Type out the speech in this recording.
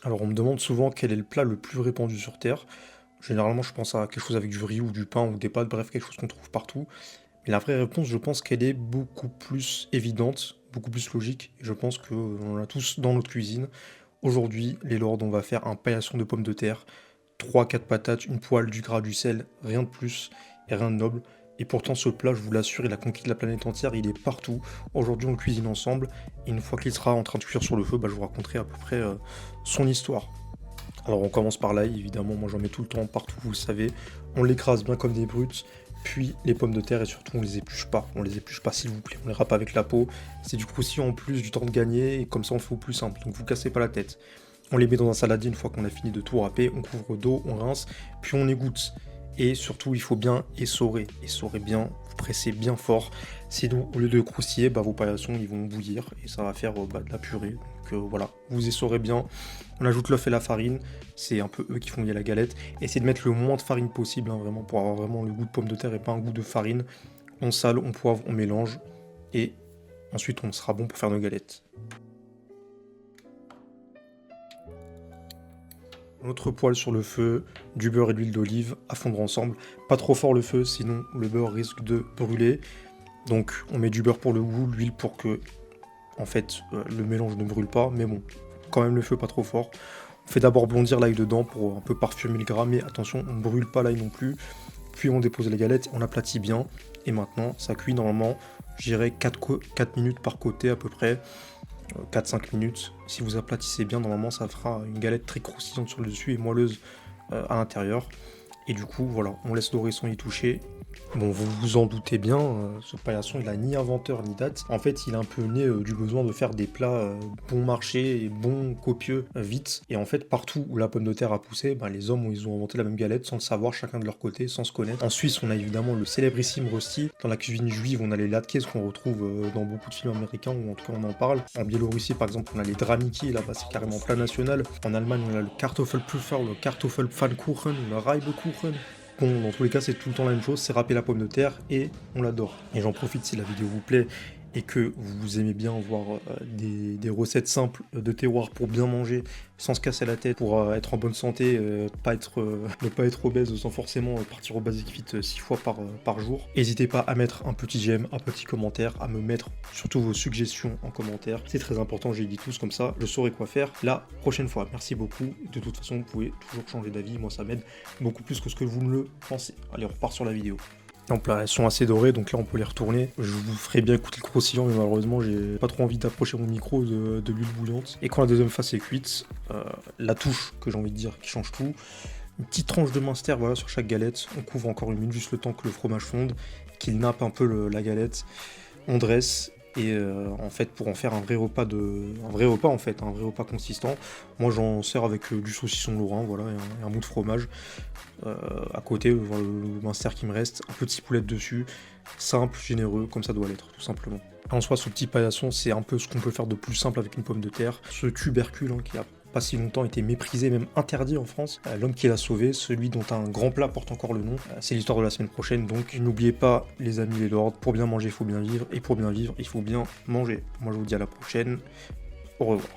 Alors on me demande souvent quel est le plat le plus répandu sur Terre. Généralement je pense à quelque chose avec du riz ou du pain ou des pâtes, bref quelque chose qu'on trouve partout. Mais la vraie réponse je pense qu'elle est beaucoup plus évidente, beaucoup plus logique. Et je pense qu'on l'a tous dans notre cuisine. Aujourd'hui les lords on va faire un paillasson de pommes de terre, trois quatre patates, une poêle, du gras, du sel, rien de plus et rien de noble. Et pourtant ce plat je vous l'assure il a conquis la planète entière, il est partout. Aujourd'hui on le cuisine ensemble et une fois qu'il sera en train de cuire sur le feu, je vous raconterai à peu près son histoire. Alors on commence par l'ail, évidemment, moi j'en mets tout le temps partout, vous le savez. On l'écrase bien comme des brutes, puis les pommes de terre et surtout on les épluche pas. On les épluche pas s'il vous plaît, on les râpe avec la peau. C'est du croustillant en plus, du temps de gagner et comme ça on fait au plus simple, donc vous cassez pas la tête. On les met dans un saladier une fois qu'on a fini de tout râper, on couvre d'eau, on rince, puis on égoutte. Et surtout il faut bien essorer bien, vous pressez bien fort. Sinon au lieu de croustiller, vos paillassons ils vont bouillir et ça va faire de la purée. Donc voilà, vous essorez bien. On ajoute l'œuf et la farine, c'est un peu eux qui font lier la galette. Essayez de mettre le moins de farine possible, hein, vraiment, pour avoir vraiment le goût de pomme de terre et pas un goût de farine. On sale, on poivre, on mélange, et ensuite on sera bon pour faire nos galettes. Notre poêle sur le feu, du beurre et de l'huile d'olive à fondre ensemble. Pas trop fort le feu, sinon le beurre risque de brûler. Donc on met du beurre pour le goût, l'huile pour que, en fait, le mélange ne brûle pas, mais bon, quand même le feu pas trop fort. On fait d'abord blondir l'ail dedans pour un peu parfumer le gras, mais attention, on ne brûle pas l'ail non plus. Puis on dépose les galettes, on aplatit bien, et maintenant ça cuit normalement, je dirais 4 minutes par côté à peu près, 4-5 minutes. Si vous aplatissez bien, normalement ça fera une galette très croustillante sur le dessus et moelleuse à l'intérieur. Et du coup, voilà, on laisse dorer sans y toucher. Bon, vous vous en doutez bien, ce paillasson, il a ni inventeur ni date. En fait, il est un peu né du besoin de faire des plats bon marché et bon copieux vite. Et en fait, partout où la pomme de terre a poussé, les hommes ils ont inventé la même galette sans le savoir, chacun de leur côté, sans se connaître. En Suisse, on a évidemment le célébrissime rosti. Dans la cuisine juive, on a les latkes qu'on retrouve dans beaucoup de films américains, ou en tout cas on en parle. En Biélorussie, par exemple, on a les draniki, là-bas c'est carrément plat national. En Allemagne, on a le Kartoffelpuffer, le Kartoffelpfannkuchen, le Reibekuchen. Bon, dans tous les cas, c'est tout le temps la même chose, c'est râper la pomme de terre et on l'adore. Et j'en profite si la vidéo vous plaît et que vous aimez bien voir des recettes simples de terroir pour bien manger sans se casser la tête, pour être en bonne santé, ne pas être obèse sans forcément partir au Basic Fit 6 fois par jour. N'hésitez pas à mettre un petit j'aime, un petit commentaire, à me mettre surtout vos suggestions en commentaire. C'est très important, j'ai dit tous comme ça, je saurai quoi faire la prochaine fois. Merci beaucoup. De toute façon, vous pouvez toujours changer d'avis, moi ça m'aide beaucoup plus que ce que vous ne le pensez. Allez, on repart sur la vidéo. Donc là, elles sont assez dorées, donc là on peut les retourner. Je vous ferai bien écouter le croustillant, mais malheureusement j'ai pas trop envie d'approcher mon micro de l'huile bouillante. Et quand la deuxième face est cuite, la touche que j'ai envie de dire qui change tout, une petite tranche de minster voilà, sur chaque galette. On couvre encore une minute, juste le temps que le fromage fonde, qu'il nappe un peu la galette. On dresse. Et en fait, pour en faire un vrai repas consistant, moi j'en sers avec du saucisson lorrain, voilà, et un bout de fromage. À côté, voilà, le minster qui me reste, un petit poulet dessus, simple, généreux, comme ça doit l'être, tout simplement. En soi, ce petit paillasson, c'est un peu ce qu'on peut faire de plus simple avec une pomme de terre. Ce tubercule qui a pas si longtemps été méprisé, même interdit en France. L'homme qui l'a sauvé, celui dont un grand plat porte encore le nom. C'est l'histoire de la semaine prochaine, donc n'oubliez pas les amis les lords, pour bien manger il faut bien vivre, et pour bien vivre il faut bien manger. Moi je vous dis à la prochaine, au revoir.